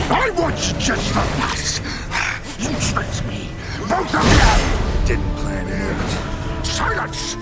I want you just for us. You tricked me. Both of you! Didn't plan any of it. Silence!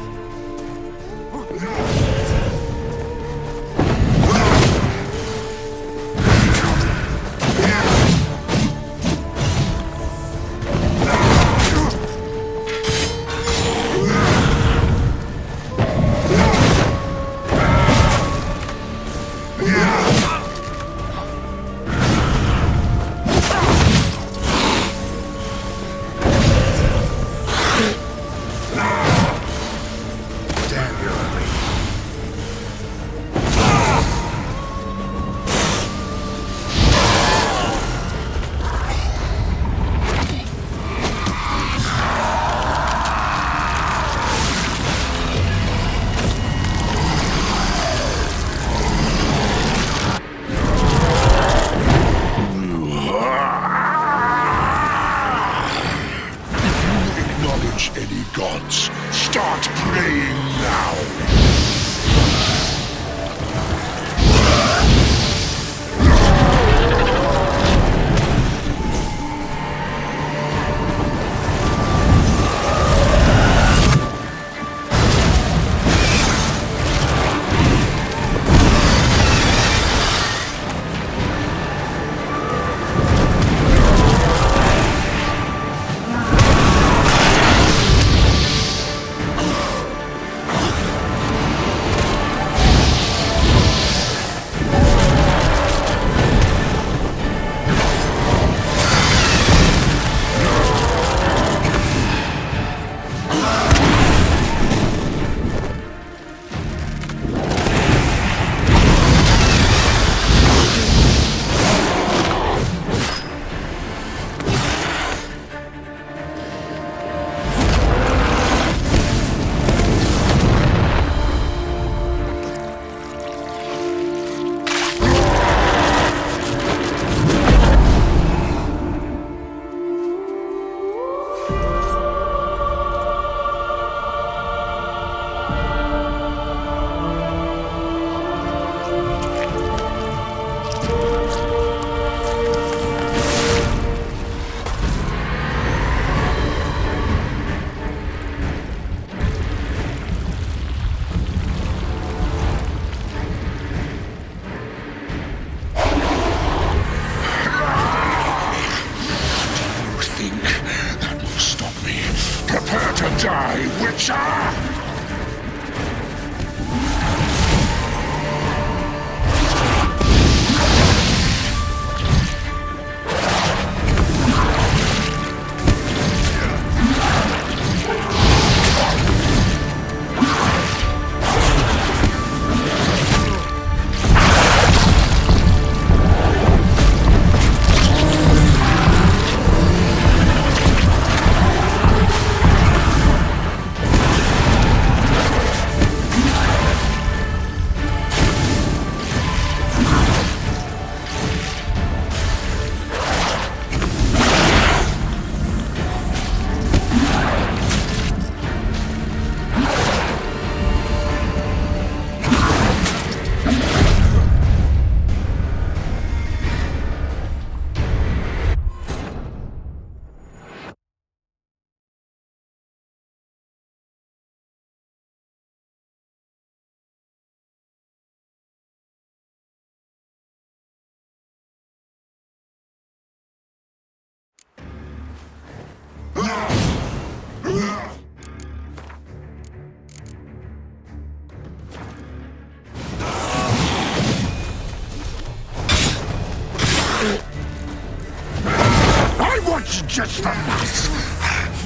you just the mess?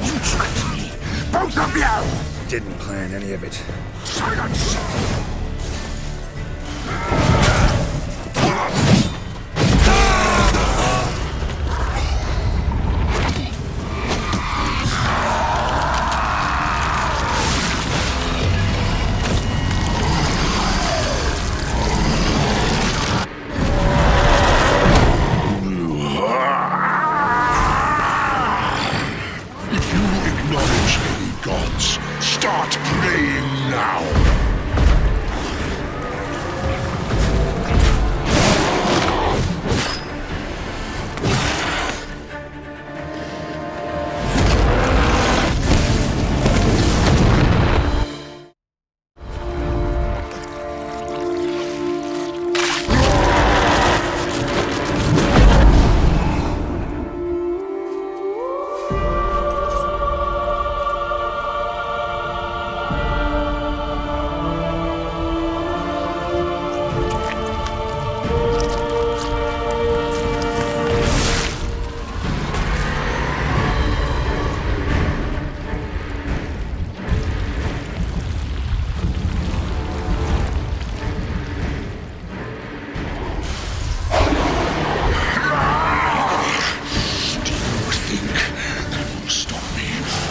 You tricked me, both of you! Didn't plan any of it. Silence! If you acknowledge any gods, start praying now.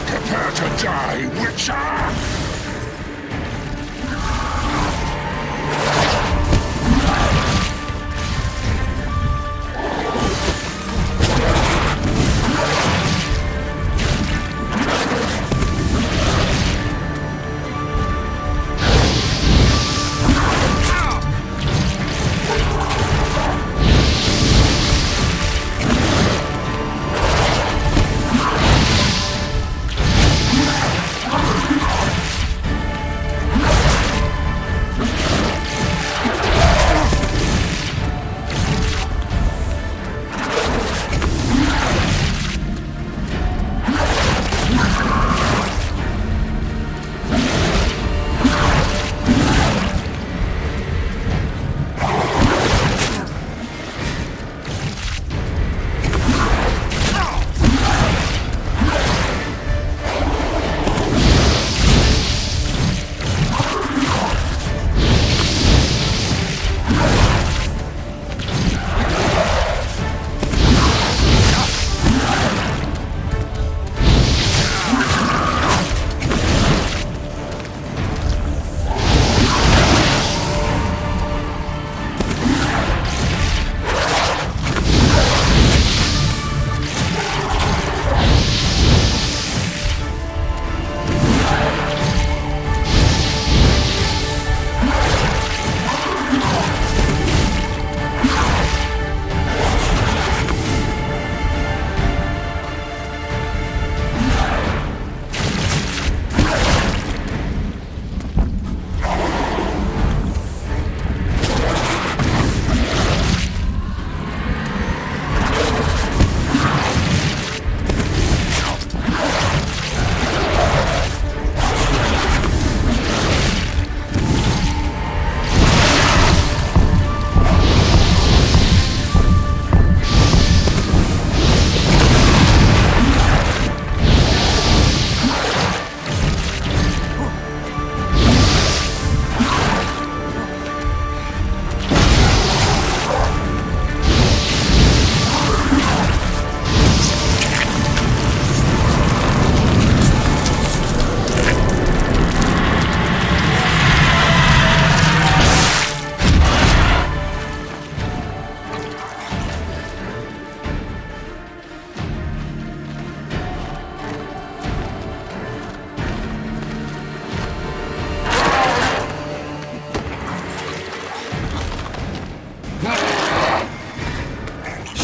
Prepare to die, Witcher!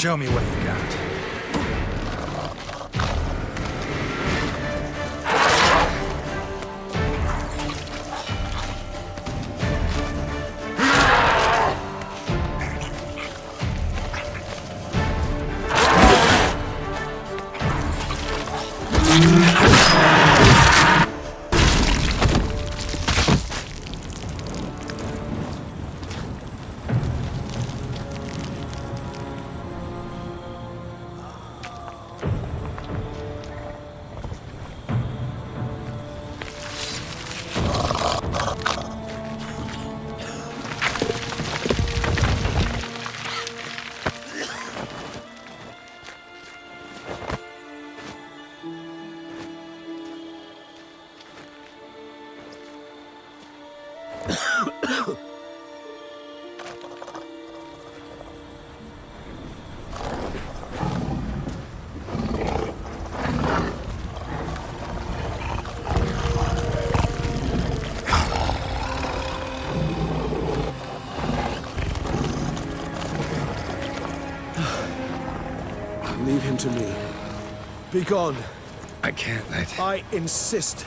Show me what you got. Leave him to me. Be gone. I can't let... I insist.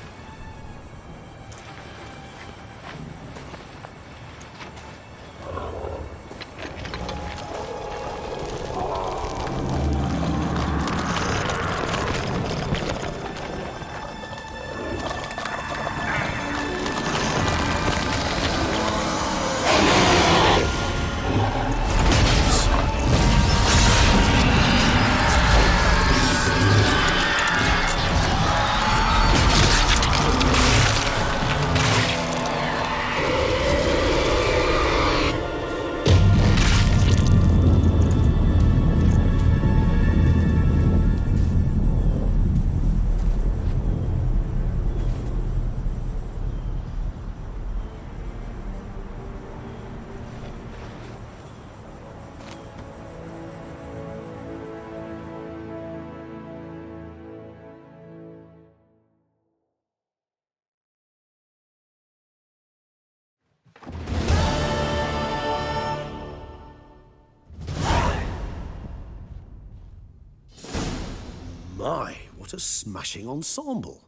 My, what a smashing ensemble.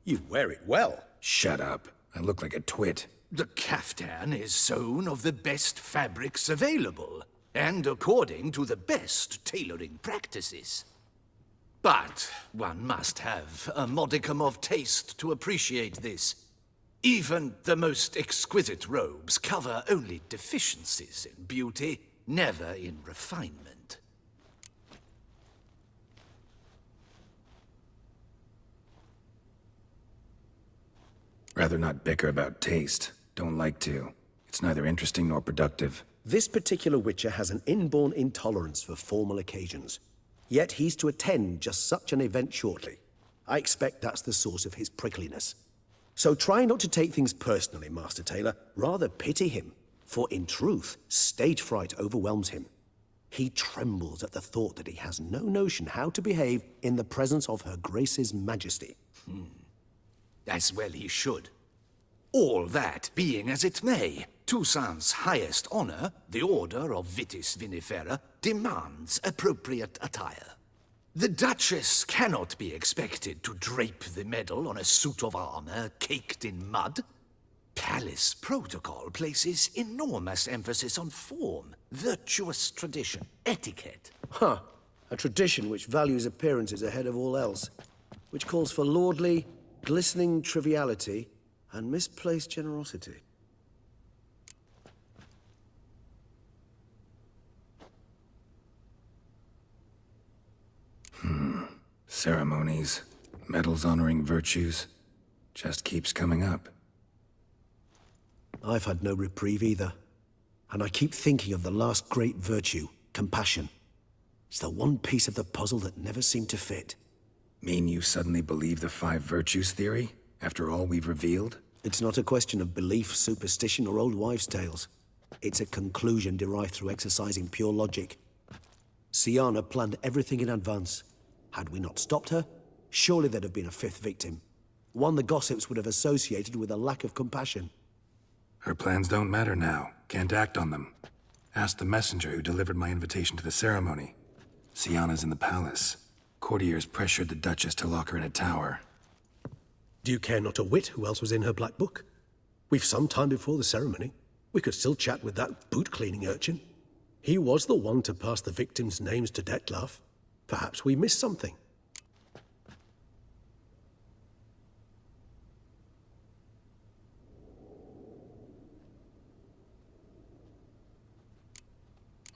You wear it well. Shut up. I look like a twit. The caftan is sewn of the best fabrics available, and according to the best tailoring practices. But one must have a modicum of taste to appreciate this. Even the most exquisite robes cover only deficiencies in beauty, never in refinement. Rather not bicker about taste. Don't like to. It's neither interesting nor productive. This particular Witcher has an inborn intolerance for formal occasions. Yet he's to attend just such an event shortly. I expect that's the source of his prickliness. So try not to take things personally, Master Tailor. Rather pity him. For in truth, stage fright overwhelms him. He trembles at the thought that he has no notion how to behave in the presence of Her Grace's Majesty. As well he should. All that being as it may, Toussaint's highest honor, the Order of Vitis Vinifera, demands appropriate attire. The Duchess cannot be expected to drape the medal on a suit of armor caked in mud. Palace protocol places enormous emphasis on form, virtuous tradition, etiquette. Huh. A tradition which values appearances ahead of all else. Which calls for lordly, glistening triviality and misplaced generosity. Ceremonies, medals honoring virtues, just keeps coming up. I've had no reprieve either. And I keep thinking of the last great virtue, compassion. It's the one piece of the puzzle that never seemed to fit. Mean you suddenly believe the 5 virtues theory, after all we've revealed? It's not a question of belief, superstition, or old wives' tales. It's a conclusion derived through exercising pure logic. Syanna planned everything in advance. Had we not stopped her, surely there'd have been a 5th victim. One the gossips would have associated with a lack of compassion. Her plans don't matter now. Can't act on them. Ask the messenger who delivered my invitation to the ceremony. Syanna's in the palace. Courtiers pressured the Duchess to lock her in a tower. Do you care not a whit who else was in her black book? We've some time before the ceremony. We could still chat with that boot-cleaning urchin. He was the one to pass the victims' names to Dettlaff. Perhaps we missed something.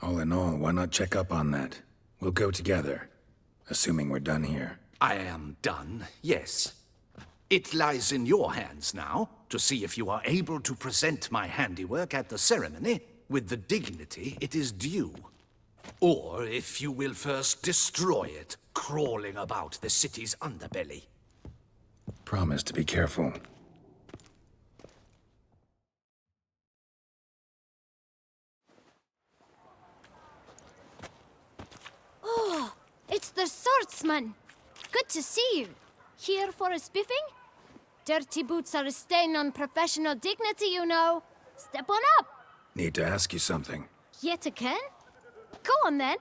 All in all, why not check up on that? We'll go together, assuming we're done here. I am done, yes. It lies in your hands now to see if you are able to present my handiwork at the ceremony with the dignity it is due. Or if you will first destroy it, crawling about the city's underbelly. Promise to be careful. Oh, it's the swordsman. Good to see you. Here for a spiffing? Dirty boots are a stain on professional dignity, you know. Step on up. Need to ask you something. Yet again? Go on then.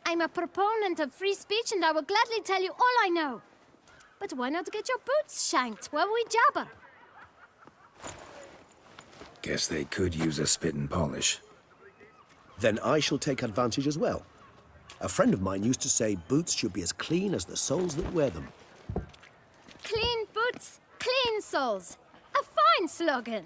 I'm a proponent of free speech and I will gladly tell you all I know. But why not get your boots shanked while we jabber? Guess they could use a spit and polish. Then I shall take advantage as well. A friend of mine used to say boots should be as clean as the soles that wear them. Clean boots, clean souls. A fine slogan.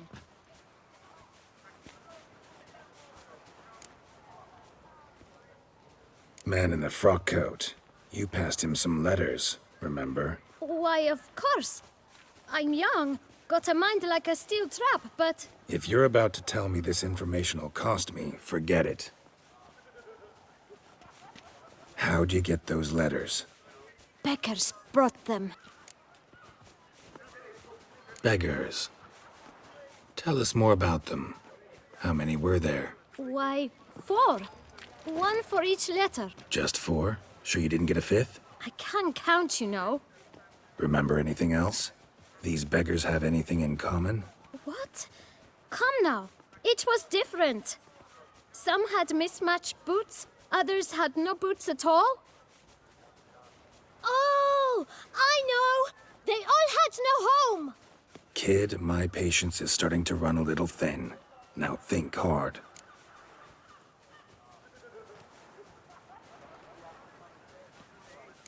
Man in the frock coat. You passed him some letters, remember? Why, of course. I'm young, got a mind like a steel trap, but... If you're about to tell me this information will cost me, forget it. How'd you get those letters? Beggars brought them. Beggars. Tell us more about them. How many were there? Why, 4. 1 for each letter. Just 4? Sure you didn't get a 5th? I can't count, you know. Remember anything else? These beggars have anything in common? What? Come now. Each was different. Some had mismatched boots, others had no boots at all. Oh, I know! They all had no home! Kid, my patience is starting to run a little thin. Now think hard.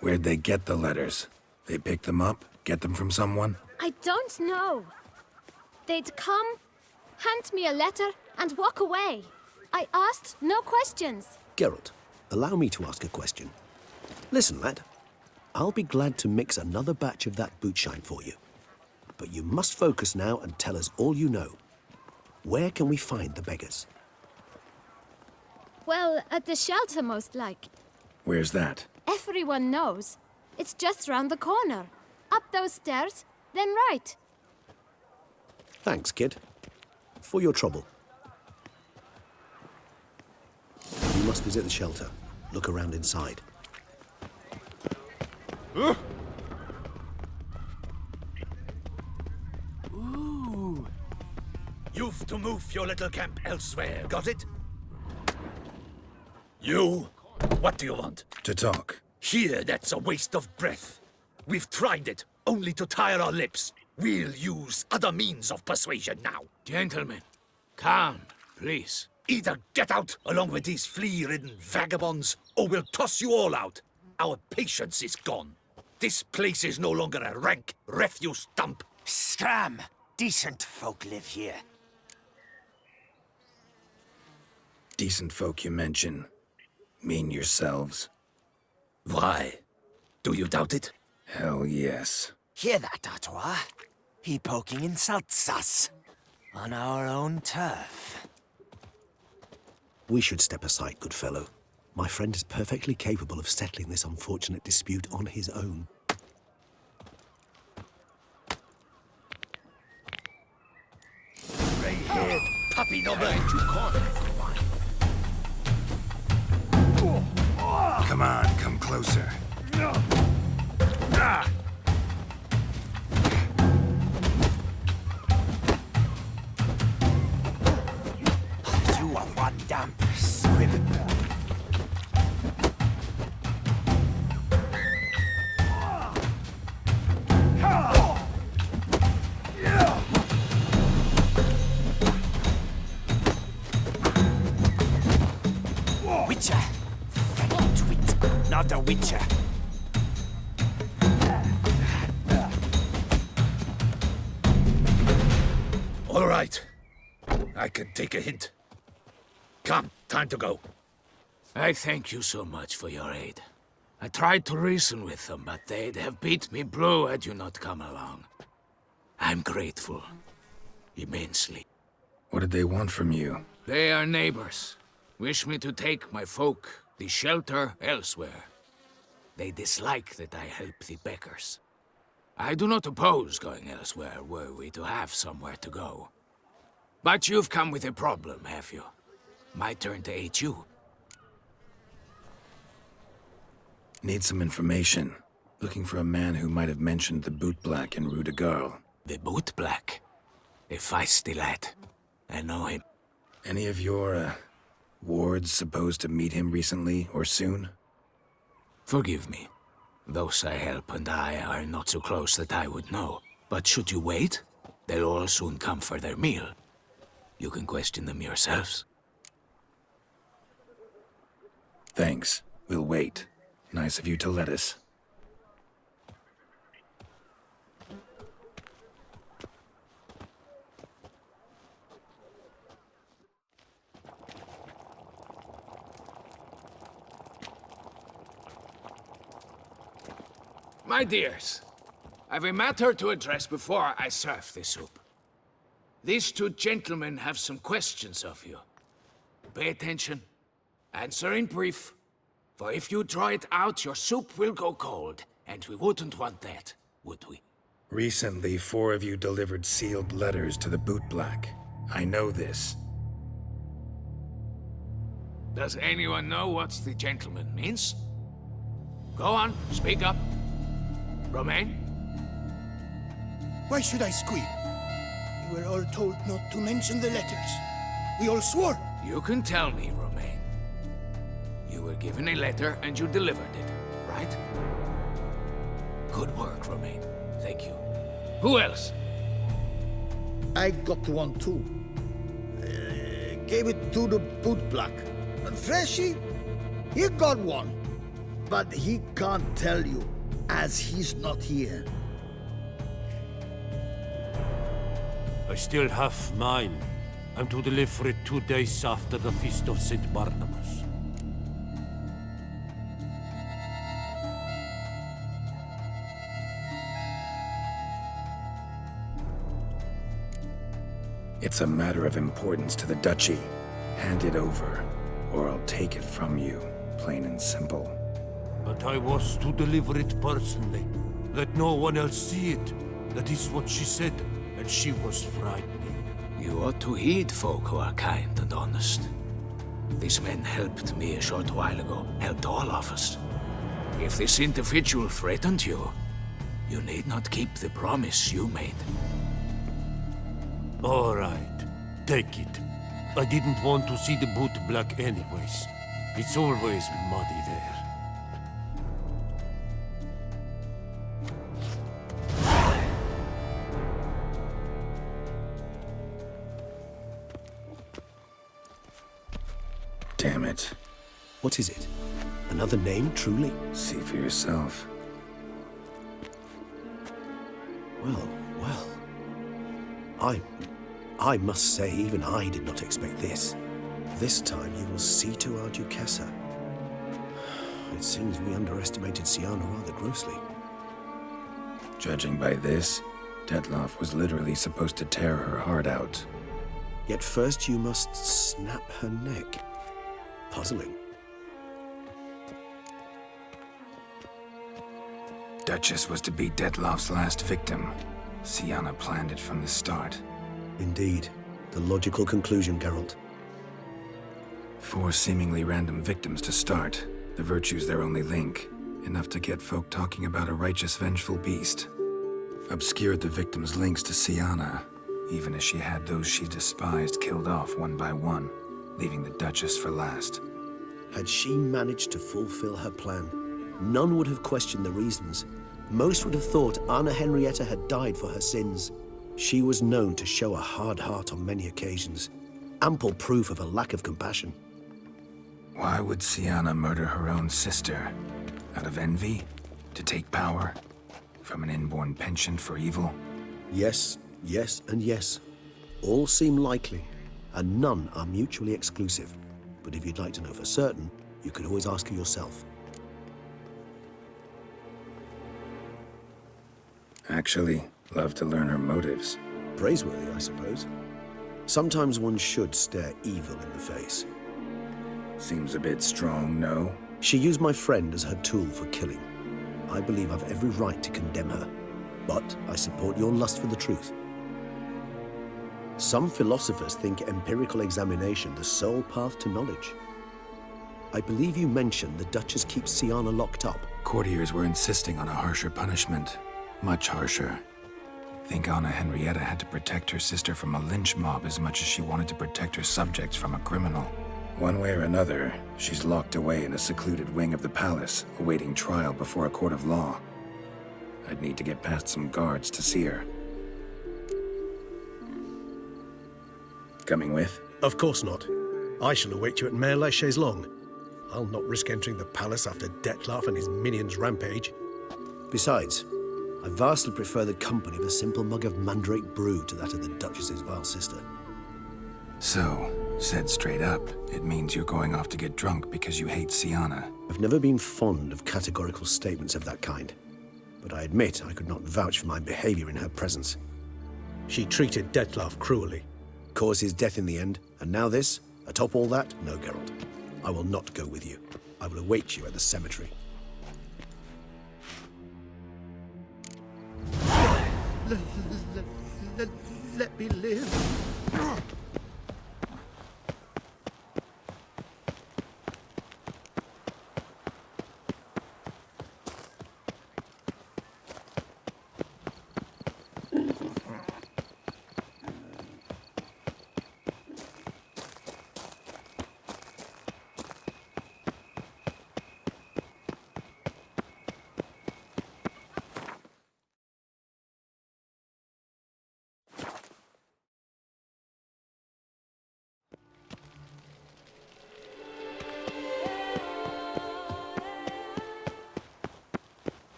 Where'd they get the letters? They pick them up? Get them from someone? I don't know. They'd come, hand me a letter, and walk away. I asked no questions. Geralt, allow me to ask a question. Listen, lad. I'll be glad to mix another batch of that boot shine for you. But you must focus now and tell us all you know. Where can we find the beggars? Well, at the shelter, most like. Where's that? Everyone knows. It's just round the corner. Up those stairs, then right. Thanks, kid. For your trouble. You must visit the shelter. Look around inside. Ooh. You've to move your little camp elsewhere, got it? You? What do you want? To talk. Here, that's a waste of breath. We've tried it, only to tire our lips. We'll use other means of persuasion now. Gentlemen, calm, please. Either get out along with these flea-ridden vagabonds, or we'll toss you all out. Our patience is gone. This place is no longer a rank refuse dump. Scram! Decent folk live here. Decent folk you mention. Mean yourselves? Why? Do you doubt it? Hell yes. Hear that, Artois? He poking insults us. On our own turf. We should step aside, good fellow. My friend is perfectly capable of settling this unfortunate dispute on his own. Grey-haired puppy number. Come on, come closer. You are one damp squib. Witcher. Fat wit, not a witcher. All right. I can take a hint. Come, time to go. I thank you so much for your aid. I tried to reason with them, but they'd have beat me blue had you not come along. I'm grateful. Immensely. What did they want from you? They are neighbors. Wish me to take my folk, the shelter, elsewhere. They dislike that I help the beggars. I do not oppose going elsewhere were we to have somewhere to go. But you've come with a problem, have you? My turn to aid you. Need some information. Looking for a man who might have mentioned the boot black in Rue de Garl. The boot black. A feisty lad. I know him. Any of your, wards supposed to meet him recently or soon? Forgive me. Those I help and I are not so close that I would know. But should you wait, they'll all soon come for their meal. You can question them yourselves. Thanks. We'll wait. Nice of you to let us. My dears, I've a matter to address before I serve the soup. These two gentlemen have some questions of you. Pay attention. Answer in brief. For if you draw it out, your soup will go cold. And we wouldn't want that, would we? Recently, 4 of you delivered sealed letters to the bootblack. I know this. Does anyone know what the gentleman means? Go on, speak up. Romain? Why should I squeal? We were all told not to mention the letters. We all swore. You can tell me, Romain. You were given a letter and you delivered it, right? Good work, Romain. Thank you. Who else? I got one too. Gave it to the bootblack. And Freshy, he got one. But he can't tell you, as he's not here. I still have mine. I'm to deliver it 2 days after the Feast of St. Barnabas. It's a matter of importance to the Duchy. Hand it over, or I'll take it from you, plain and simple. But I was to deliver it personally. Let no one else see it. That is what she said, and she was frightening. You ought to heed folk who are kind and honest. These men helped me a short while ago, helped all of us. If this individual threatened you, you need not keep the promise you made. All right, take it. I didn't want to see the bootblack anyways. It's always muddy there. Damn it. What is it? Another name, truly? See for yourself. Well, well. I must say, even I did not expect this. This time you will see to our Duchessa. It seems we underestimated Siana rather grossly. Judging by this, Dettlaff was literally supposed to tear her heart out. Yet first you must snap her neck. Puzzling. Duchess was to be Dettlaff's last victim. Siana planned it from the start. Indeed. The logical conclusion, Geralt. 4 seemingly random victims to start. The virtue's their only link. Enough to get folk talking about a righteous, vengeful beast. Obscured the victims' links to Siana, even as she had those she despised killed off one by one, leaving the Duchess for last. Had she managed to fulfill her plan, none would have questioned the reasons. Most would have thought Anna Henrietta had died for her sins. She was known to show a hard heart on many occasions. Ample proof of a lack of compassion. Why would Siana murder her own sister? Out of envy? To take power? From an inborn penchant for evil? Yes, yes, and yes. All seem likely, and none are mutually exclusive. But if you'd like to know for certain, you could always ask her yourself. Actually, love to learn her motives. Praiseworthy, I suppose. Sometimes one should stare evil in the face. Seems a bit strong, no? She used my friend as her tool for killing. I believe I've every right to condemn her. But I support your lust for the truth. Some philosophers think empirical examination the sole path to knowledge. I believe you mentioned the Duchess keeps Siana locked up. Courtiers were insisting on a harsher punishment. Much harsher. Think Anna Henrietta had to protect her sister from a lynch mob as much as she wanted to protect her subjects from a criminal. One way or another, she's locked away in a secluded wing of the palace, awaiting trial before a court of law. I'd need to get past some guards to see her. Coming with? Of course not. I shall await you at Mare la Chaise-Longue. I'll not risk entering the palace after Dettlaff and his minions rampage. Besides, I vastly prefer the company of a simple mug of mandrake brew to that of the Duchess's vile sister. So, said straight up, it means you're going off to get drunk because you hate Siana. I've never been fond of categorical statements of that kind, but I admit I could not vouch for my behavior in her presence. She treated Dettlaff cruelly. Caused his death in the end, and now this? Atop all that? No, Geralt. I will not go with you. I will await you at the cemetery. Let me live.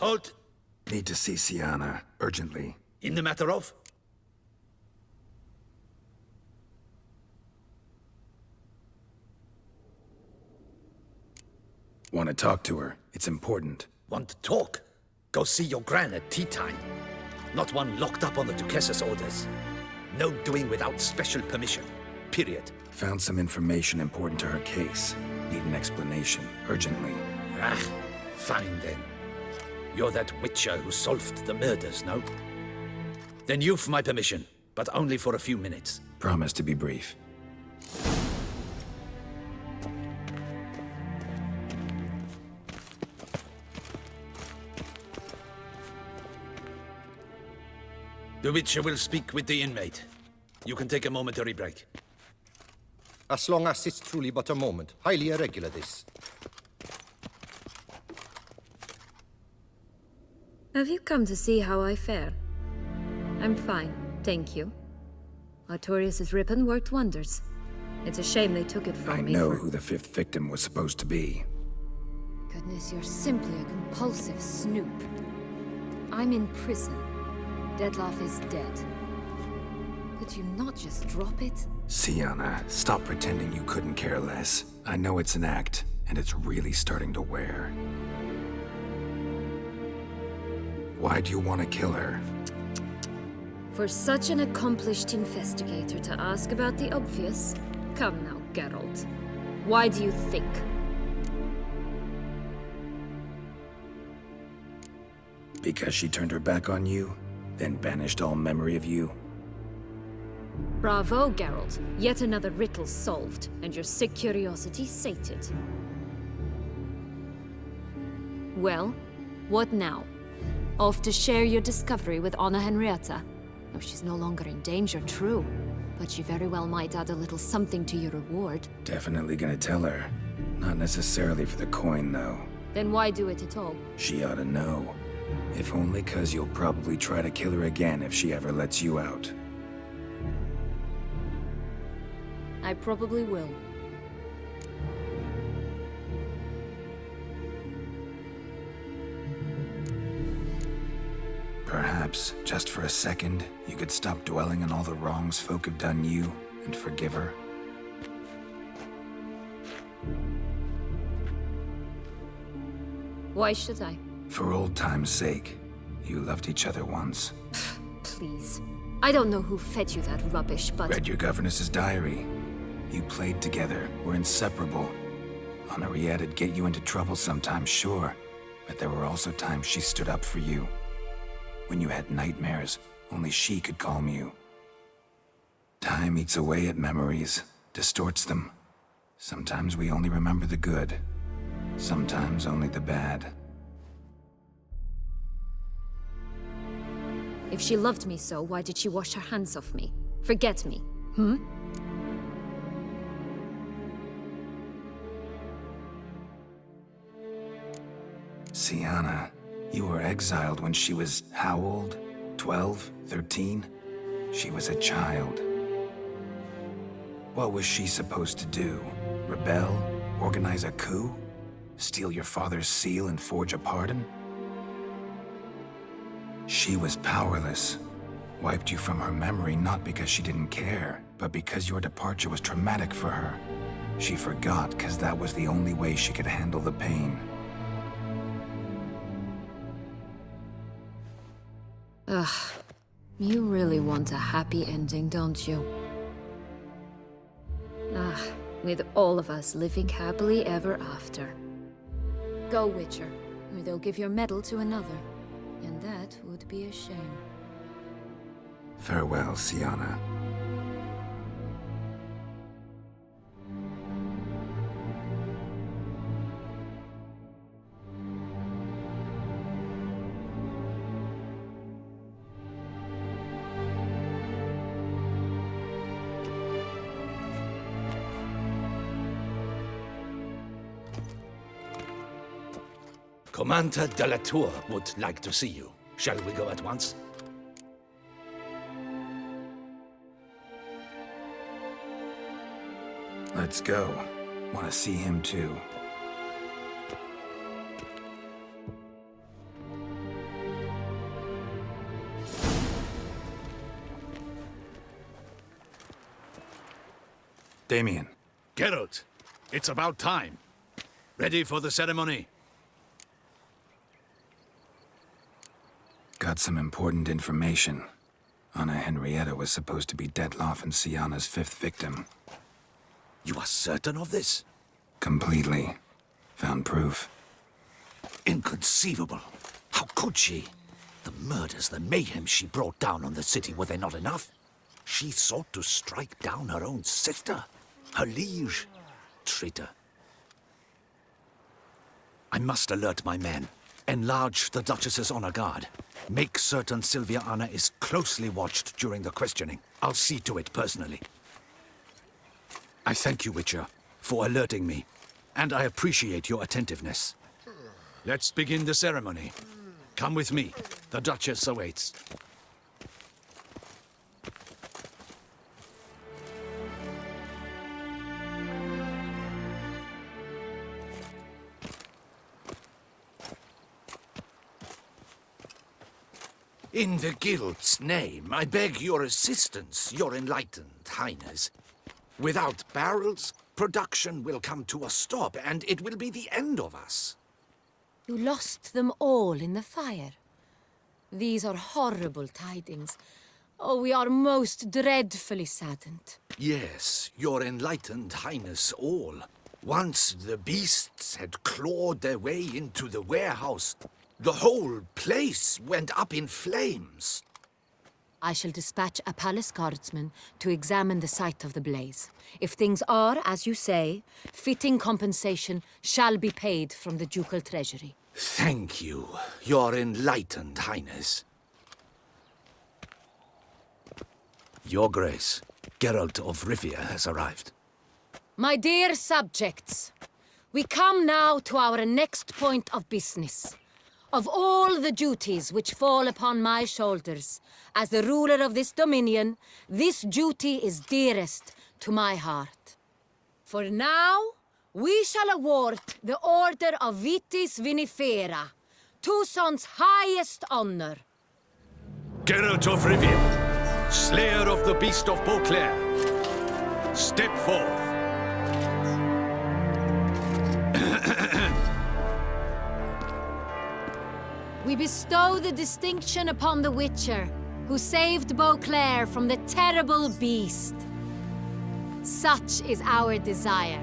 Halt! Need to see Siana, urgently. In the matter of? Want to talk to her. It's important. Want to talk? Go see your gran at tea time. Not one locked up on the Duchess's orders. No doing without special permission. Period. Found some information important to her case. Need an explanation, urgently. Ah, fine then. You're that witcher who solved the murders, no? Then you've my permission, but only for a few minutes. Promise to be brief. The witcher will speak with the inmate. You can take a momentary break. As long as it's truly but a moment. Highly irregular, this. Have you come to see how I fare? I'm fine, thank you. Artorius' ribbon worked wonders. It's a shame they took it from me. I know who the fifth victim was supposed to be. Goodness, you're simply a compulsive snoop. I'm in prison. Dettlaff is dead. Could you not just drop it? Siana, stop pretending you couldn't care less. I know it's an act, and it's really starting to wear. Why do you want to kill her? For such an accomplished investigator to ask about the obvious? Come now, Geralt. Why do you think? Because she turned her back on you, then banished all memory of you? Bravo, Geralt. Yet another riddle solved, and your sick curiosity sated. Well, what now? Off to share your discovery with Anna Henrietta? Oh, she's no longer in danger, true. But she very well might add a little something to your reward. Definitely gonna tell her. Not necessarily for the coin, though. Then why do it at all? She ought to know. If only 'cause you'll probably try to kill her again if she ever lets you out. I probably will. Perhaps, just for a second, you could stop dwelling on all the wrongs folk have done you and forgive her. Why should I? For old time's sake, you loved each other once. Please. I don't know who fed you that rubbish, but... Read your governess's diary. You played together, were inseparable. Henriette'd get you into trouble sometimes, sure. But there were also times she stood up for you. When you had nightmares, only she could calm you. Time eats away at memories, distorts them. Sometimes we only remember the good. Sometimes only the bad. If she loved me so, why did she wash her hands off me? Forget me, hmm? Sienna, you were exiled when she was how old? 12? 13? She was a child. What was she supposed to do? Rebel? Organize a coup? Steal your father's seal and forge a pardon? She was powerless. Wiped you from her memory not because she didn't care, but because your departure was traumatic for her. She forgot because that was the only way she could handle the pain. Ugh. You really want a happy ending, don't you? Ah, with all of us living happily ever after. Go, Witcher, or they'll give your medal to another. And that would be a shame. Farewell, Sienna. Commander Dettlaff would like to see you. Shall we go at once? Let's go. Want to see him too. Damien. Geralt, it's about time. Ready for the ceremony? Got some important information. Anna Henrietta was supposed to be Dettlaff and Sienna's 5th victim. You are certain of this? Completely. Found proof. Inconceivable. How could she? The murders, the mayhem she brought down on the city, were they not enough? She sought to strike down her own sister, her liege. Traitor. I must alert my men. Enlarge the Duchess's honor guard. Make certain Sylvia Anna is closely watched during the questioning. I'll see to it personally. I thank you, Witcher, for alerting me, and I appreciate your attentiveness. Let's begin the ceremony. Come with me. The Duchess awaits. In the Guild's name, I beg your assistance, your enlightened highness. Without barrels, production will come to a stop, and it will be the end of us. You lost them all in the fire. These are horrible tidings. Oh, we are most dreadfully saddened. Yes, your enlightened highness all. Once the beasts had clawed their way into the warehouse, the whole place went up in flames. I shall dispatch a palace guardsman to examine the site of the blaze. If things are, as you say, fitting compensation shall be paid from the ducal treasury. Thank you, your enlightened highness. Your Grace, Geralt of Rivia has arrived. My dear subjects, we come now to our next point of business. Of all the duties which fall upon my shoulders, as the ruler of this dominion, this duty is dearest to my heart. For now, we shall award the Order of Vitis Vinifera, Toussaint's highest honor. Geralt of Rivia, Slayer of the Beast of Beauclair, step forth. We bestow the distinction upon the Witcher, who saved Beauclair from the terrible beast. Such is our desire.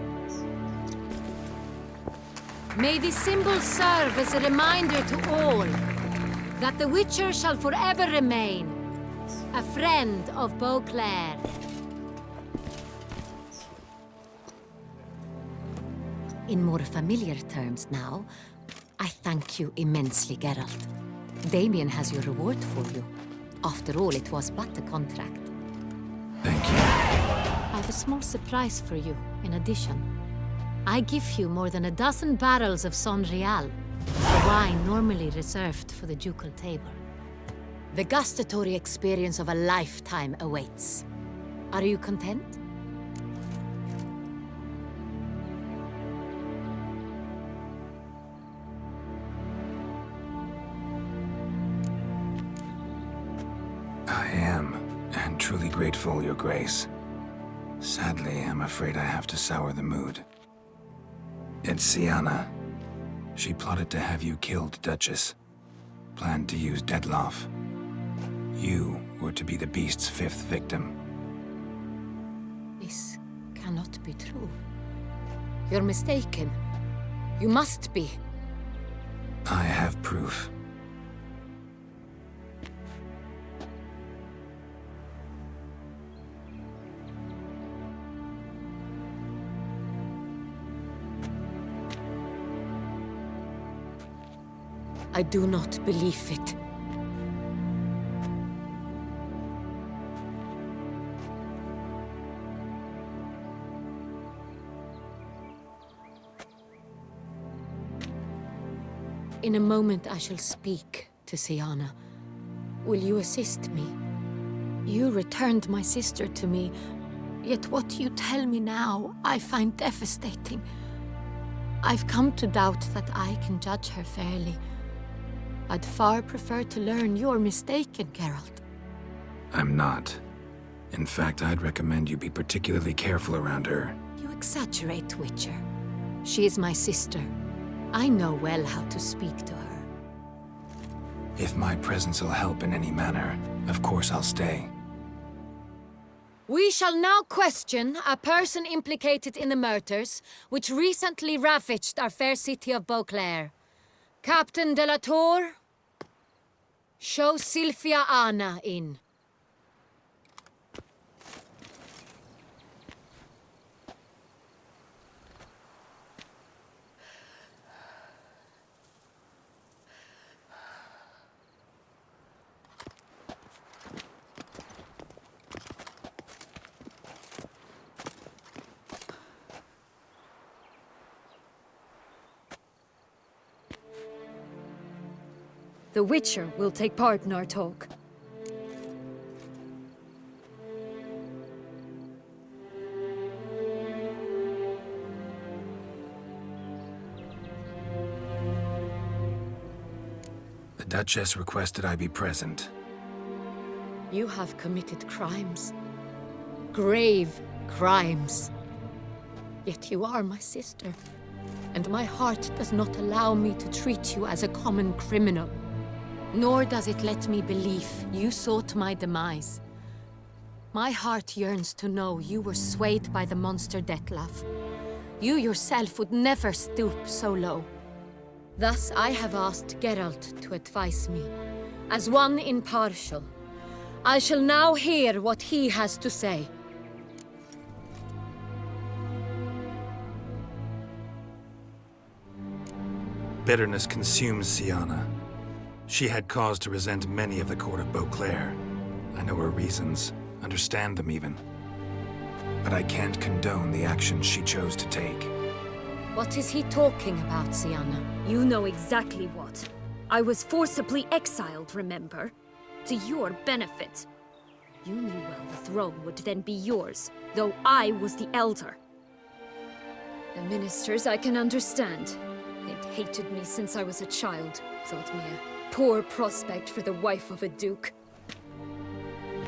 May this symbol serve as a reminder to all that the Witcher shall forever remain a friend of Beauclair. In more familiar terms now, I thank you immensely, Geralt. Damien has your reward for you. After all, it was but a contract. Thank you. I have a small surprise for you, in addition. I give you more than a dozen barrels of Son Real, a wine normally reserved for the ducal table. The gustatory experience of a lifetime awaits. Are you content? I am, and truly grateful, Your Grace. Sadly, I'm afraid I have to sour the mood. It's Siana. She plotted to have you killed, Duchess. Planned to use Dettlaff. You were to be the beast's 5th victim. This cannot be true. You're mistaken. You must be. I have proof. I do not believe it. In a moment I shall speak to Siana. Will you assist me? You returned my sister to me, yet what you tell me now I find devastating. I've come to doubt that I can judge her fairly. I'd far prefer to learn you're mistaken, Geralt. I'm not. In fact, I'd recommend you be particularly careful around her. You exaggerate, Witcher. She is my sister. I know well how to speak to her. If my presence will help in any manner, of course I'll stay. We shall now question a person implicated in the murders which recently ravaged our fair city of Beauclair. Captain de la Tour, show Sylvia Anna in. The Witcher will take part in our talk. The Duchess requested I be present. You have committed crimes. Grave crimes. Yet you are my sister, and my heart does not allow me to treat you as a common criminal. Nor does it let me believe you sought my demise. My heart yearns to know you were swayed by the monster Dettlaff. You yourself would never stoop so low. Thus I have asked Geralt to advise me, as one impartial. I shall now hear what he has to say. Bitterness consumes Siana. She had cause to resent many of the court of Beauclair. I know her reasons, understand them even. But I can't condone the actions she chose to take. What is he talking about, Siana? You know exactly what. I was forcibly exiled, remember? To your benefit. You knew well the throne would then be yours, though I was the elder. The ministers I can understand. They'd hated me since I was a child, thought me a poor prospect for the wife of a duke.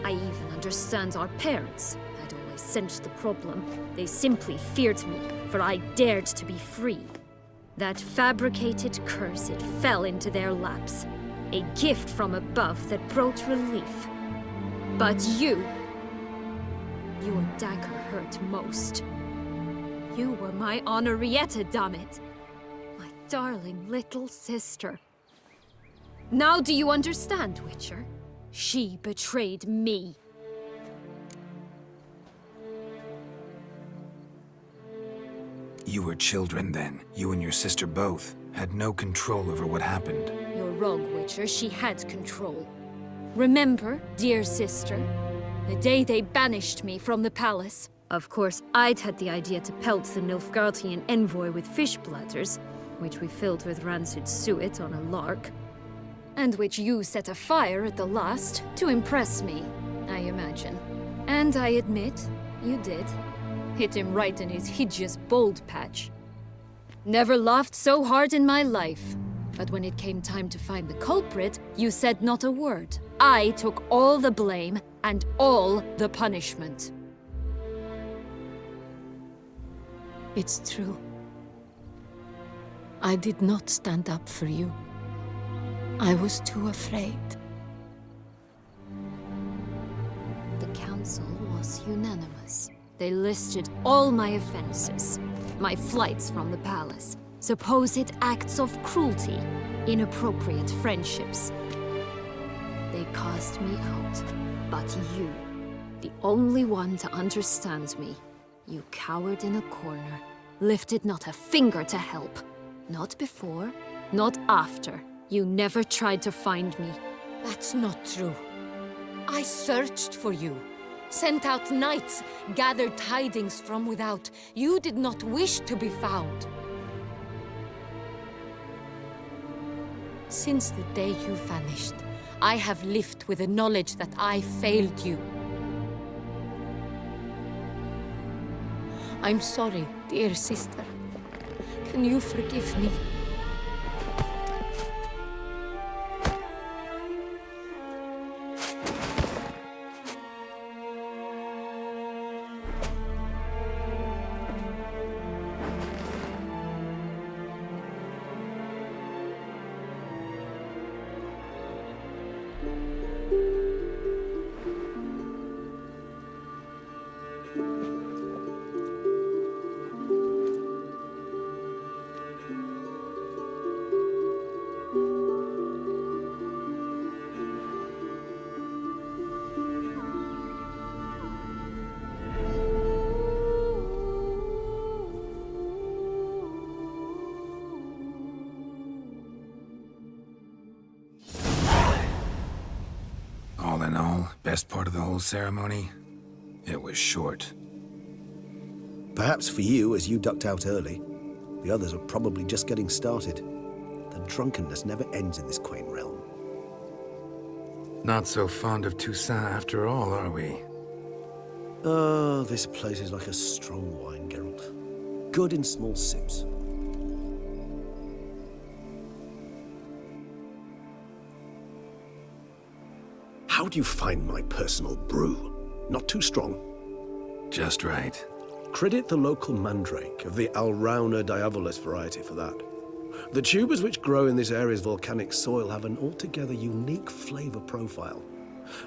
I even understand our parents. I'd always sensed the problem. They simply feared me, for I dared to be free. That fabricated curse, it fell into their laps. a gift from above that brought relief. But your dagger hurt most. You were my Henrietta, damn it. My darling little sister. Now do you understand, Witcher? She betrayed me. You were children then. You and your sister both had no control over what happened. You're wrong, Witcher. She had control. Remember, dear sister, the day they banished me from the palace? Of course, I'd had the idea to pelt the Nilfgaardian envoy with fish bladders, which we filled with rancid suet on a lark, and which you set afire at the last to impress me, I imagine. And I admit, you did. Hit him right in his hideous bald patch. Never laughed so hard in my life. But when it came time to find the culprit, you said not a word. I took all the blame and all the punishment. It's true. I did not stand up for you. I was too afraid. The council was unanimous. They listed all my offenses. My flights from the palace, supposed acts of cruelty, inappropriate friendships. They cast me out. But you, the only one to understand me, you cowered in a corner, lifted not a finger to help. Not before, not after. You never tried to find me. That's not true. I searched for you. Sent out knights, gathered tidings from without. You did not wish to be found. Since the day you vanished, I have lived with the knowledge that I failed you. I'm sorry, dear sister. Can you forgive me? All in all, best part of the whole ceremony? It was short. Perhaps for you, as you ducked out early. The others are probably just getting started. The drunkenness never ends in this quaint realm. Not so fond of Toussaint after all, are we? Oh, this place is like a strong wine, Geralt. Good in small sips. How do you find my personal brew? Not too strong? Just right. Credit the local mandrake of the Alrauna diavolis variety for that. The tubers which grow in this area's volcanic soil have an altogether unique flavor profile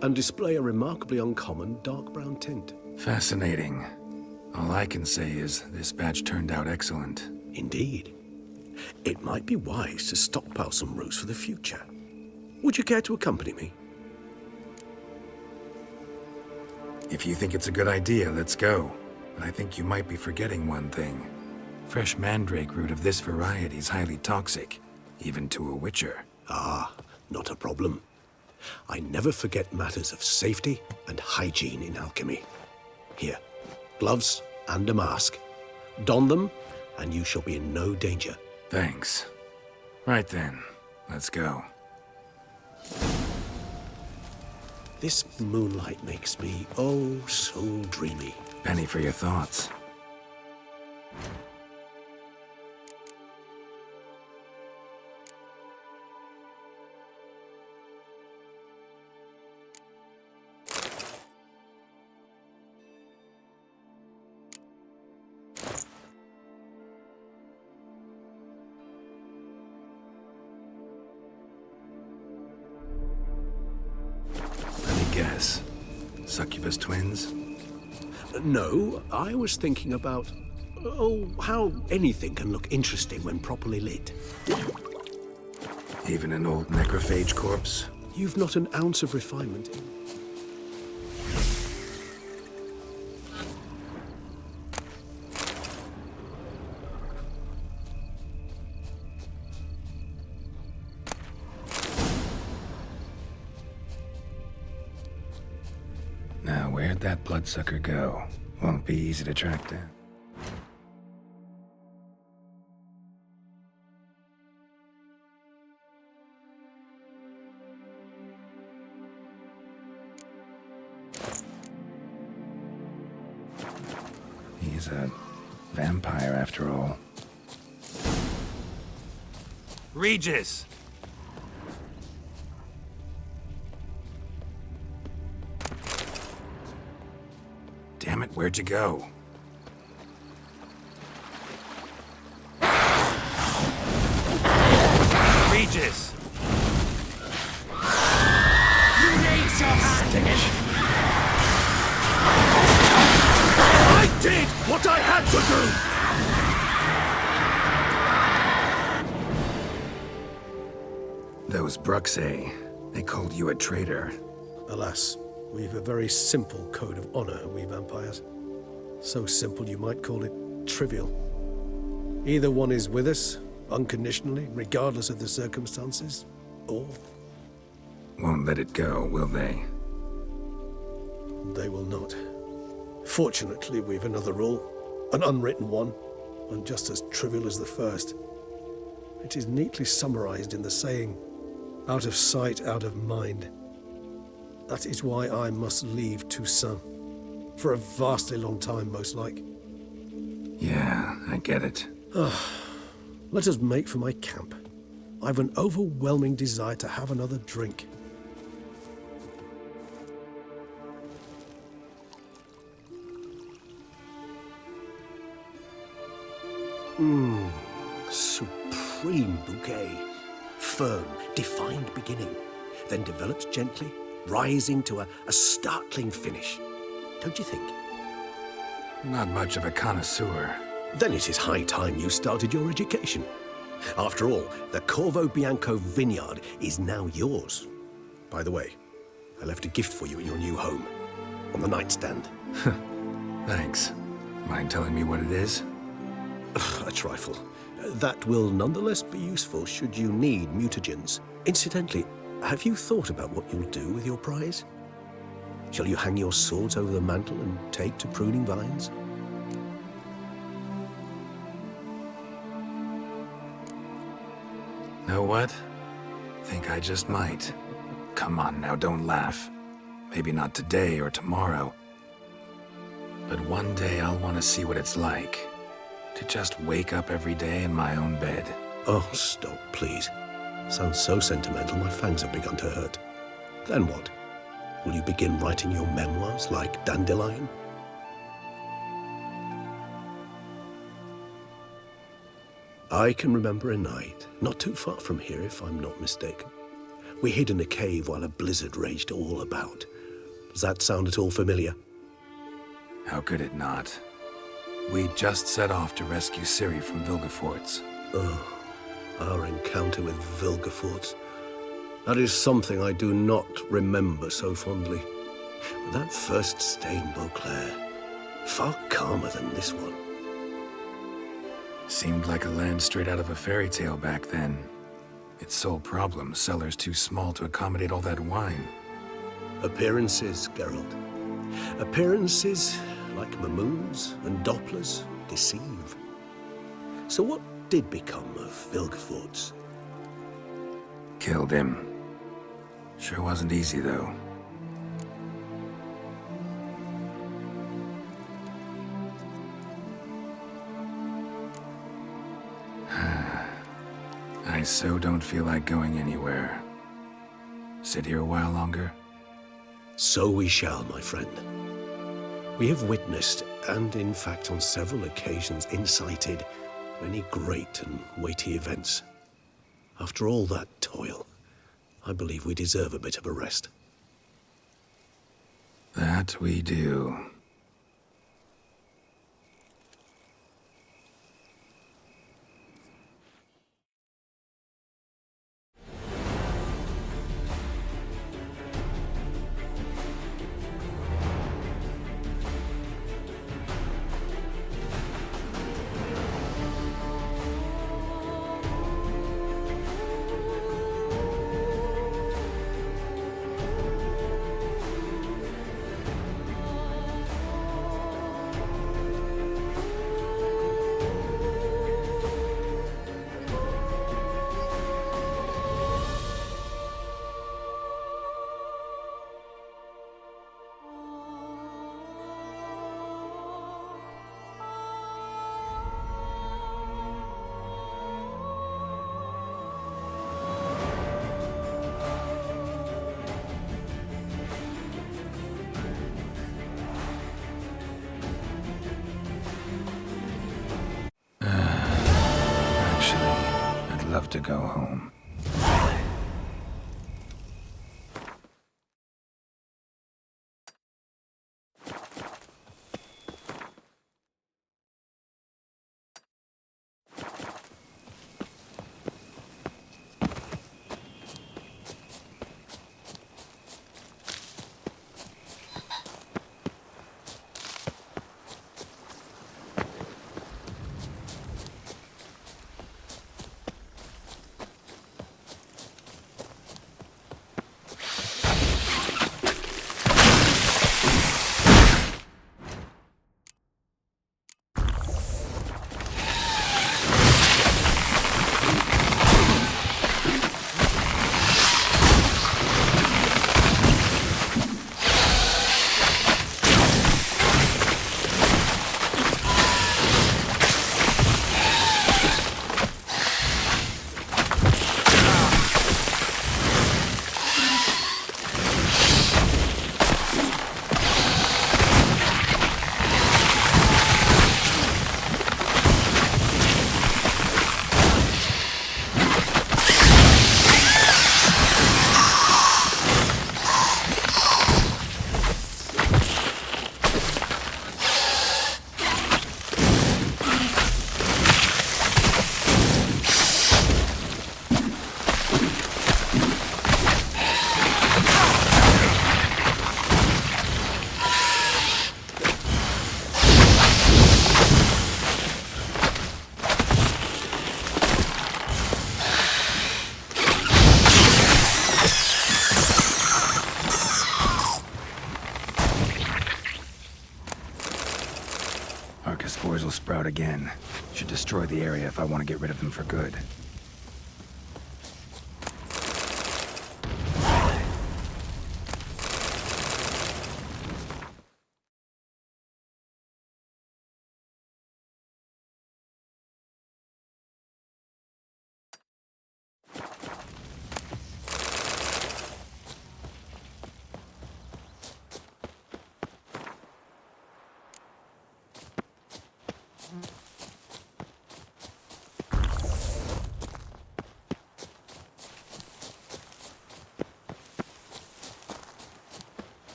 and display a remarkably uncommon dark brown tint. Fascinating. All I can say is this batch turned out excellent. Indeed. It might be wise to stockpile some roots for the future. Would you care to accompany me? If you think it's a good idea, let's go. But I think you might be forgetting one thing. Fresh mandrake root of this variety is highly toxic, even to a witcher. Ah, not a problem. I never forget matters of safety and hygiene in alchemy. Here, gloves and a mask. Don them, and you shall be in no danger. Thanks. Right then, let's go. This moonlight makes me, oh, so dreamy. Penny for your thoughts. guess. Succubus twins? No, I was thinking about... oh, how anything can look interesting when properly lit. Even an old necrophage corpse? You've not an ounce of refinement in. Now, where'd that bloodsucker go? Won't be easy to track down. He's a vampire after all. Regis! Damn it, where'd you go? Regis! You raise your hand again! I did what I had to do! Those Bruxae, they called you a traitor. Alas, we've a very simple code of honor, we vampires. So simple you might call it trivial. Either one is with us, unconditionally, regardless of the circumstances, or... Won't let it go, will they? they will not. Fortunately, we've another rule, an unwritten one, and just as trivial as the first. It is neatly summarized in the saying, out of sight, out of mind. That is why I must leave Toussaint. For a vastly long time, most like. Yeah, I get it. Let us make for my camp. I've an overwhelming desire to have another drink. Supreme bouquet. Firm, defined beginning, then develops gently, rising to a startling finish. Don't you think? Not much of a connoisseur. Then it is high time you started your education. After all, the Corvo Bianco vineyard is now yours. By the way, I left a gift for you in your new home, on the nightstand. Thanks. Mind telling me what it is? A trifle. That will nonetheless be useful should you need mutagens. Incidentally, have you thought about what you'll do with your prize? Shall you hang your swords over the mantle and take to pruning vines? Know what? Think I just might. Come on now, don't laugh. Maybe not today or tomorrow. But one day I'll want to see what it's like. To just wake up every day in my own bed. Oh, stop, please. Sounds so sentimental, my fangs have begun to hurt. Then what? Will you begin writing your memoirs like Dandelion? I can remember a night, not too far from here if I'm not mistaken. We hid in a cave while a blizzard raged all about. Does that sound at all familiar? How could it not? We just set off to rescue Ciri from Vilgefortz. Oh, our encounter with Vilgefortz. That is something I do not remember so fondly. But that first stay in Beauclair, far calmer than this one. Seemed like a land straight out of a fairy tale back then. Its sole problem, cellars too small to accommodate all that wine. Appearances, Geralt. Appearances, like Mamoons and Dopplers, deceive. So what did become of Vilgefortz? Killed him. Sure wasn't easy, though. I so don't feel like going anywhere. Sit here a while longer? So we shall, my friend. We have witnessed, and in fact on several occasions incited, many great and weighty events. After all that toil, I believe we deserve a bit of a rest. That we do. I'd love to go home. Spores will sprout again. Should destroy the area if I want to get rid of them for good.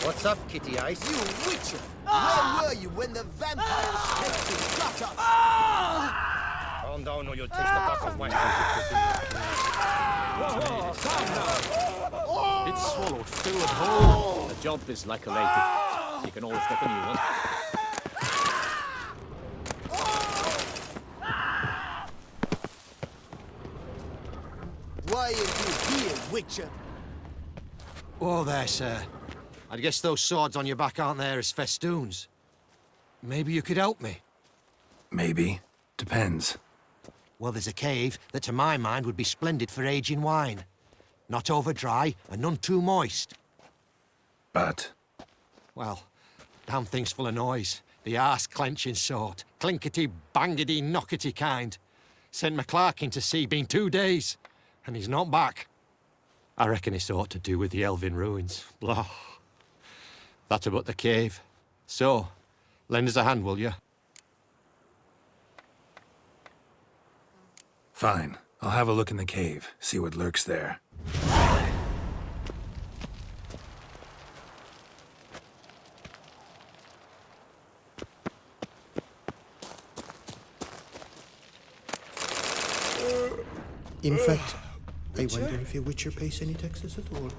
What's up, Kitty Ice? You witcher! Where were you when the vampires got us? Calm down or you'll taste the back of my hand. It's swallowed, filled whole. The job is like a lady. You can always get a new one. Witcher. Oh, there, sir. I guess those swords on your back aren't there as festoons. Maybe you could help me. Maybe. Depends. Well, there's a cave that, to my mind, would be splendid for aging wine. Not over dry and none too moist. But? Well, damn thing's full of noise. The arse-clenching sort. Clinkety, bangety, knockety kind. Sent McClarkin to sea, been 2 days, and he's not back. I reckon it's aught to do with the elven ruins. Blah. That about the cave. So, lend us a hand, will you? Fine. I'll have a look in the cave, see what lurks there. In fact, I wonder if your Witcher pays any taxes at all.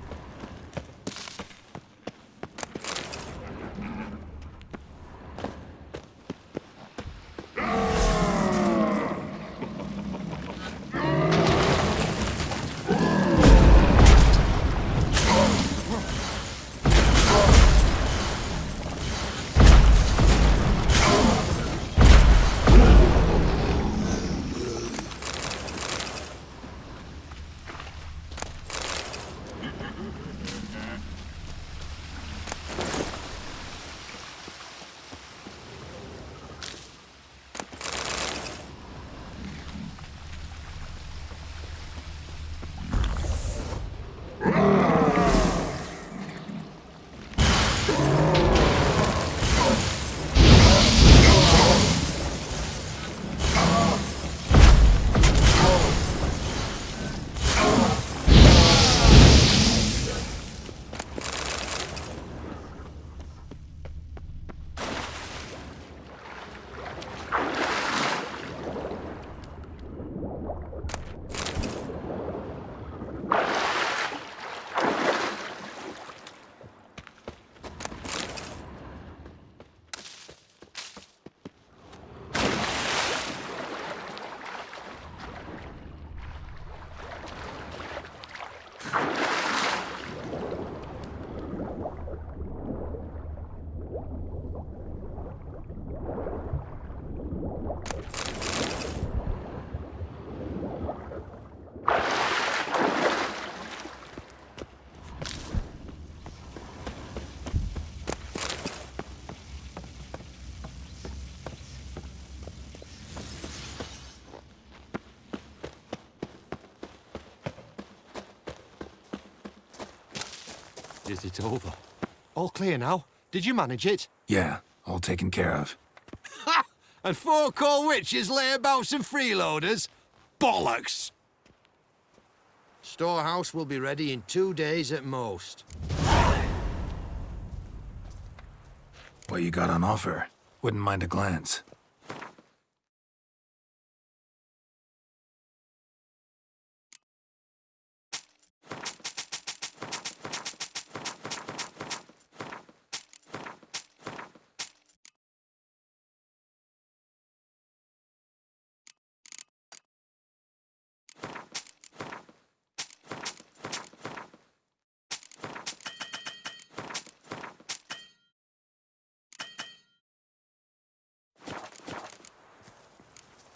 Is it over? All clear now? Did you manage it? Yeah, all taken care of. Ha! And 4 core witches layabouts and freeloaders? Bollocks! Storehouse will be ready in 2 days at most. What you got on offer? Wouldn't mind a glance.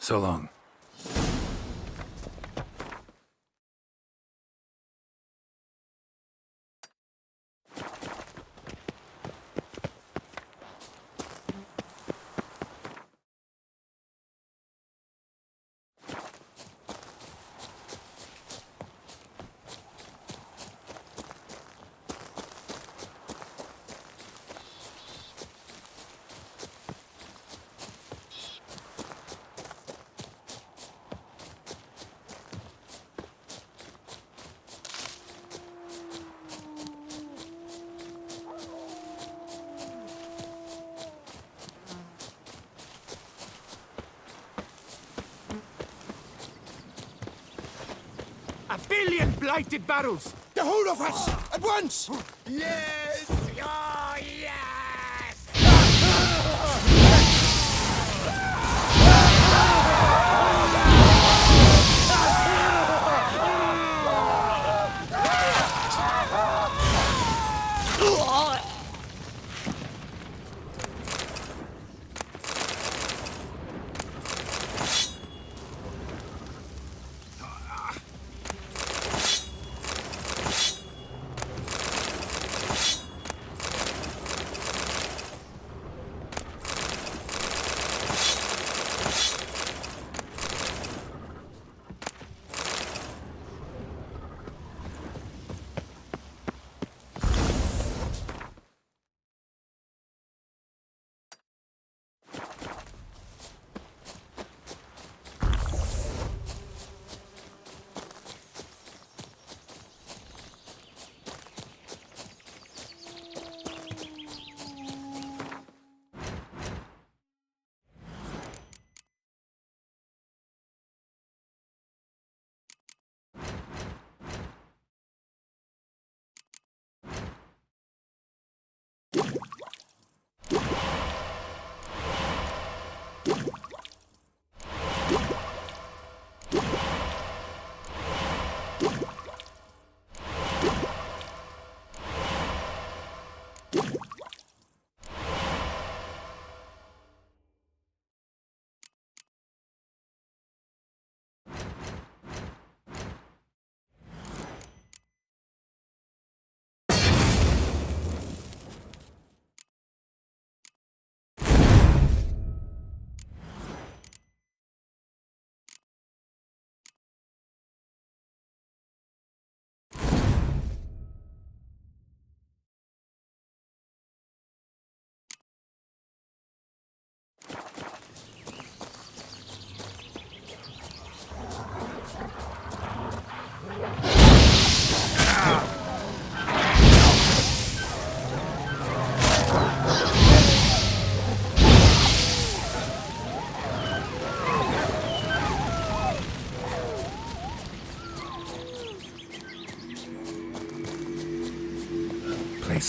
So long. A billion blighted barrels! The whole of us! At once! Yes! Oh, yes!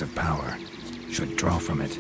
source of power. Should draw from it.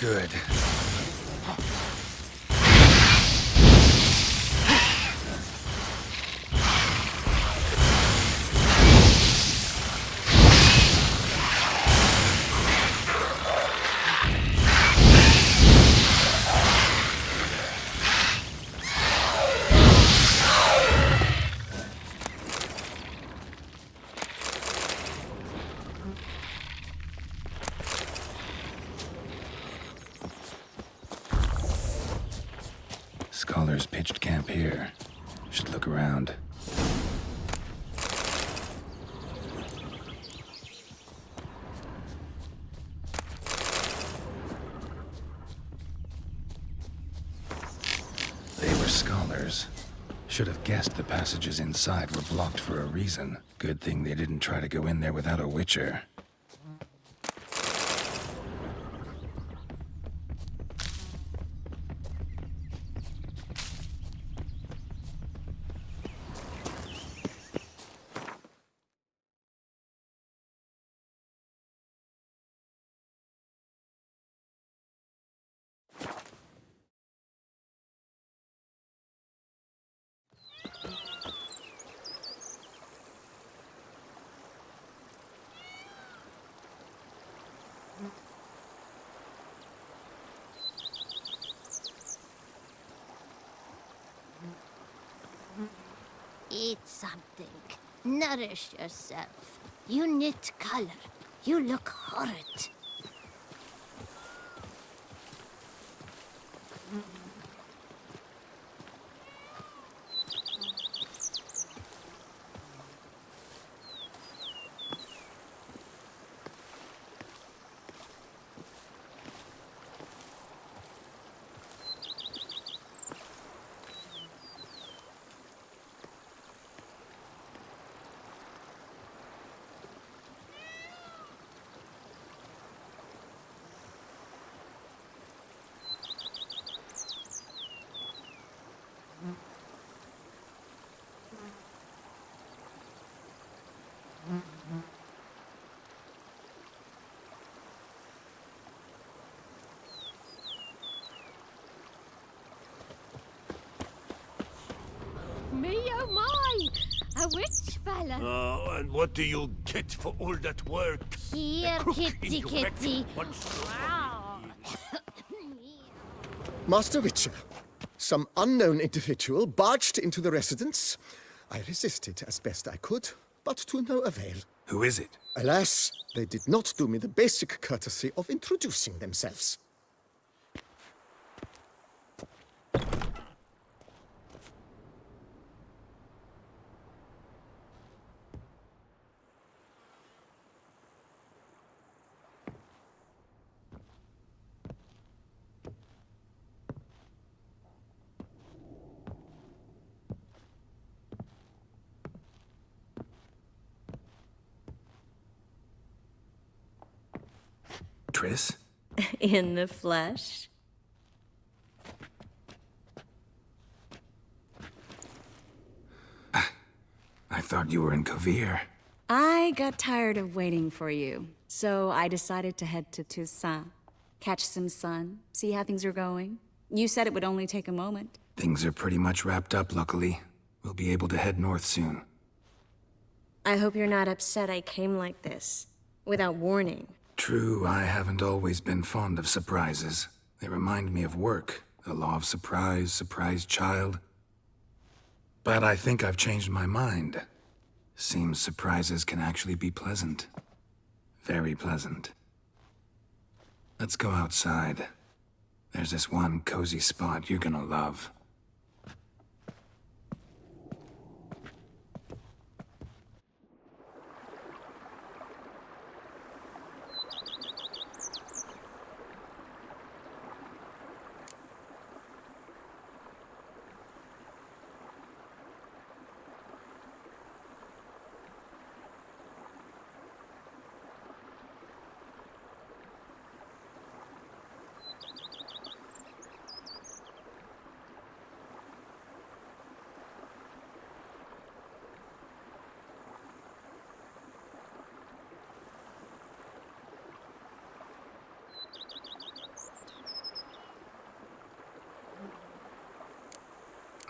Good. Scholars pitched camp here. Should look around. They were scholars. Should have guessed the passages inside were blocked for a reason. Good thing they didn't try to go in there without a witcher. Eat something. Nourish yourself. You knit color. You look horrid. Me oh my! A witch fella. Oh, and what do you get for all that work? Here, kitty kitty. Wow. Master Witcher, some unknown individual barged into the residence. I resisted as best I could, but to no avail. Who is it? Alas, they did not do me the basic courtesy of introducing themselves. Triss? In the flesh? I thought you were in Kovir. I got tired of waiting for you, so I decided to head to Toussaint. Catch some sun, see how things are going. You said it would only take a moment. Things are pretty much wrapped up, luckily. We'll be able to head north soon. I hope you're not upset I came like this, without warning. True, I haven't always been fond of surprises. They remind me of work. The law of surprise, surprise child. But I think I've changed my mind. Seems surprises can actually be pleasant. Very pleasant. Let's go outside. There's this one cozy spot you're gonna love.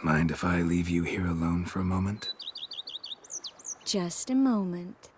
Mind if I leave you here alone for a moment? Just a moment.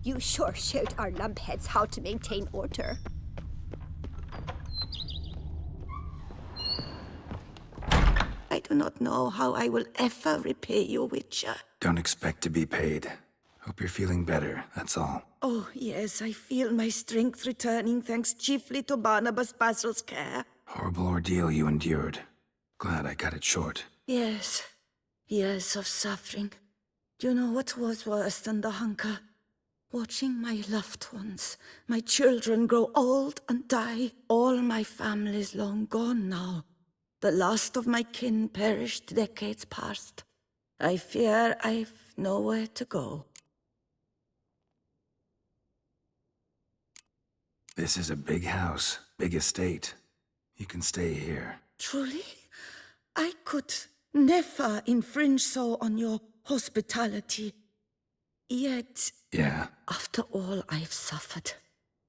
You sure showed our lumpheads how to maintain order. I do not know how I will ever repay you, Witcher. Don't expect to be paid. Hope you're feeling better, that's all. Oh, yes, I feel my strength returning thanks chiefly to Barnabas Basil's care. Horrible ordeal you endured. Glad I cut it short. Yes, years of suffering. Do you know what was worse than the hunger? Watching my loved ones, my children grow old and die. All my family's long gone now. The last of my kin perished decades past. I fear I've nowhere to go. This is a big house, big estate. You can stay here. Truly? I could never infringe so on your hospitality. Yet... Yeah? After all I've suffered,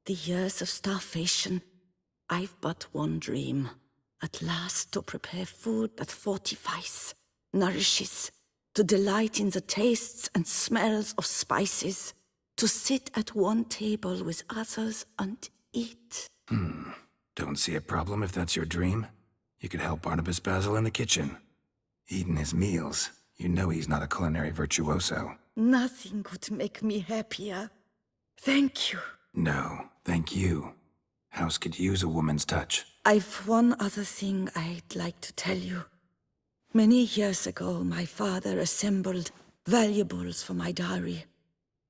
the years of starvation, I've but one dream. At last to prepare food that fortifies, nourishes, to delight in the tastes and smells of spices, to sit at one table with others and eat. Don't see a problem if that's your dream. You could help Barnabas Basil in the kitchen. Eating his meals. You know he's not a culinary virtuoso. Nothing could make me happier. Thank you. No, thank you. House could use a woman's touch. I've one other thing I'd like to tell you. Many years ago, my father assembled valuables for my dowry.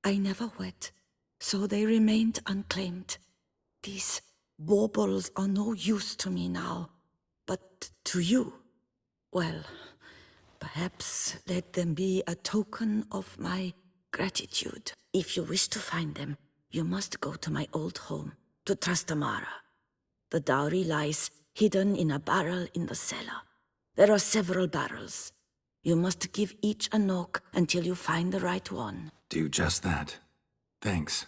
I never wed, so they remained unclaimed. These baubles are no use to me now, but to you, well, perhaps let them be a token of my gratitude. If you wish to find them, you must go to my old home, to Trastamara. The dowry lies hidden in a barrel in the cellar. There are several barrels. You must give each a knock until you find the right one. Do just that. Thanks.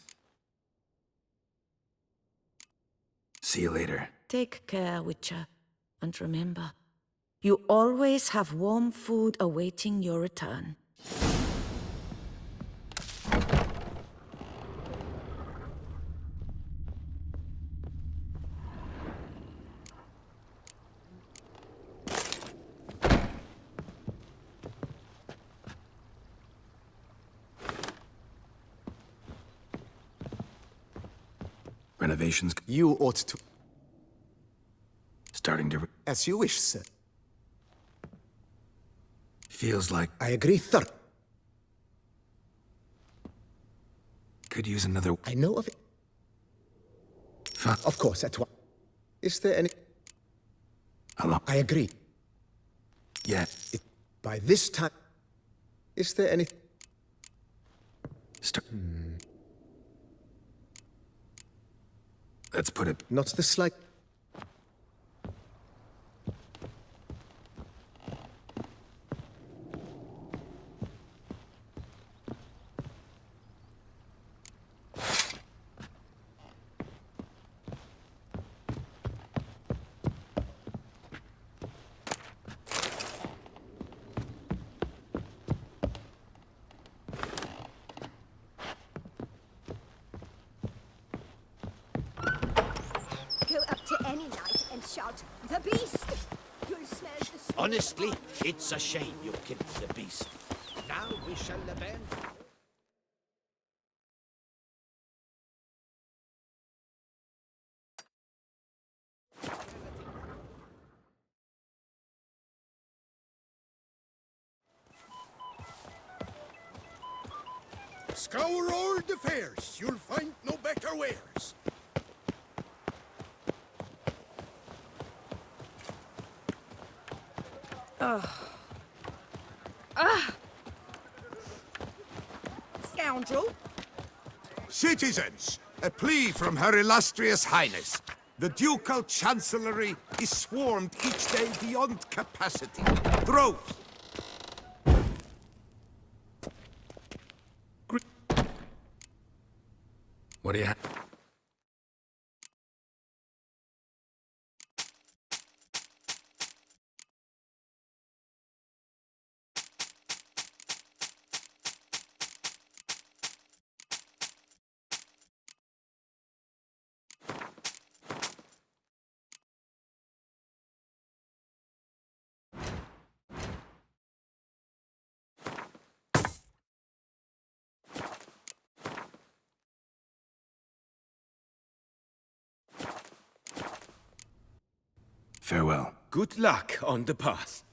See you later. Take care, Witcher. And remember, you always have warm food awaiting your return. Renovations. You ought to. Starting to. As you wish, sir. Feels like. I agree, sir. Could use another. I know of it. Fuck. Of course, at once. Is there any. Hello. I agree. Yeah. By this time. Is there any. Let's put it. Not the slight. Go up to any knight and shout, "The beast!" You'll smell the smoke. Honestly, it's a shame you killed the beast. Now we shall avenge. Scour all the fairs. You'll find no better wares. Scoundrel! Citizens, a plea from Her Illustrious Highness. The Ducal Chancellery is swarmed each day beyond capacity. Droves. What do you have? Farewell. Good luck on the path.